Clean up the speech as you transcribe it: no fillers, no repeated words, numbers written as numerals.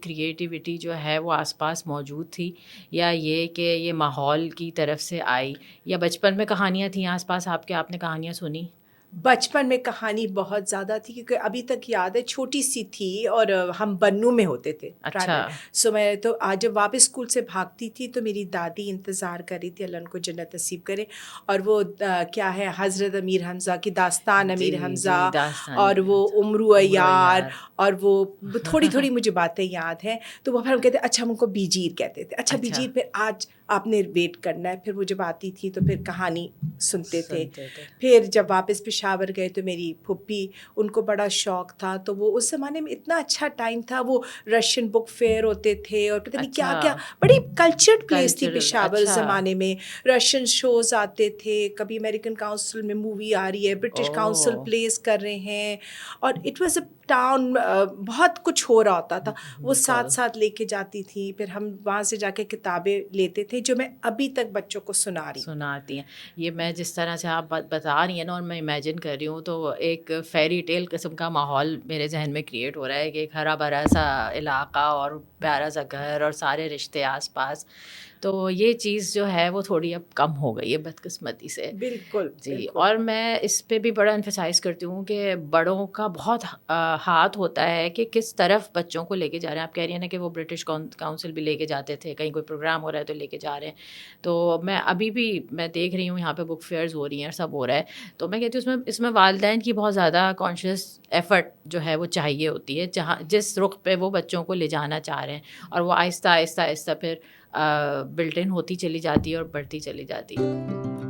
Creativity جو ہے وہ آس پاس موجود تھی، یا یہ کہ یہ ماحول کی طرف سے آئی، یا بچپن میں کہانیاں تھیں آس پاس آپ کے، آپ نے کہانیاں سنی؟ بچپن میں کہانی بہت زیادہ تھی، کیونکہ ابھی تک یاد ہے چھوٹی سی تھی، اور ہم بنوں میں ہوتے تھے اچھا. سو میں تو آج جب واپس اسکول سے بھاگتی تھی تو میری دادی انتظار کر رہی تھی، اللہ ان کو جنت نصیب کرے، اور وہ کیا ہے حضرت امیر حمزہ کی داستان، جی امیر جی، حمزہ، داستان اور وہ عمرو عمرو عیار، یار. اور وہ تھوڑی تھوڑی مجھے باتیں یاد ہیں. تو وہ پھر ہم کہتے اچھا، ہم ان کو بیجیر کہتے تھے، اچھا اچھا، بیجیر، پھر آج آپ نے ویٹ کرنا ہے. پھر وہ جب آتی تھی تو پھر کہانی سنتے تھے. پھر جب واپس پشاور گئے تو میری پھپھی، ان کو بڑا شوق تھا، تو وہ اس زمانے میں اتنا اچھا ٹائم تھا، وہ رشین بک فیئر ہوتے تھے اور پتہ نہیں کیا اچھا کیا، بڑی کلچرڈ پلیس تھی کلچرل. پشاور اس اچھا. زمانے میں. رشین شوز آتے تھے، کبھی امریکن کاؤنسل میں مووی آ رہی ہے، برٹش کاؤنسل پلیز کر رہے ہیں، اور اٹ واز اے ٹاؤن، بہت کچھ ہو رہا ہوتا تھا. وہ ساتھ ساتھ لے کے جاتی تھی، پھر ہم وہاں سے جا کے کتابیں لیتے تھے جو میں ابھی تک بچوں کو سناتی ہیں. یہ میں جس طرح سے آپ بتا رہی ہیں نا، اور میں امیجن کر رہی ہوں، تو ایک فیری ٹیل قسم کا ماحول میرے ذہن میں کریٹ ہو رہا ہے، کہ ایک ہرا بھرا سا علاقہ اور پیارا سا گھر اور سارے رشتے آس پاس. تو یہ چیز جو ہے وہ تھوڑی اب کم ہو گئی ہے بدقسمتی سے. بالکل جی. بالکل. اور میں اس پہ بھی بڑا امفسائز کرتی ہوں کہ بڑوں کا بہت ہاتھ ہوتا ہے کہ کس طرف بچوں کو لے کے جا رہے ہیں. آپ کہہ رہی ہیں نا کہ وہ برٹش کاؤنسل بھی لے کے جاتے تھے، کہیں کوئی پروگرام ہو رہا ہے تو لے کے جا رہے ہیں. تو میں ابھی بھی میں دیکھ رہی ہوں یہاں پہ بک فیئرز ہو رہی ہیں، سب ہو رہا ہے. تو میں کہتی ہوں اس میں والدین کی بہت زیادہ کانشیس ایفرٹ جو ہے وہ چاہیے ہوتی ہے، جہاں جس رخ پہ وہ بچوں کو لے جانا چاہ رہے ہیں، اور وہ آہستہ آہستہ آہستہ پھر بلٹ ان ہوتی چلی جاتی ہے اور بڑھتی چلی جاتی ہے.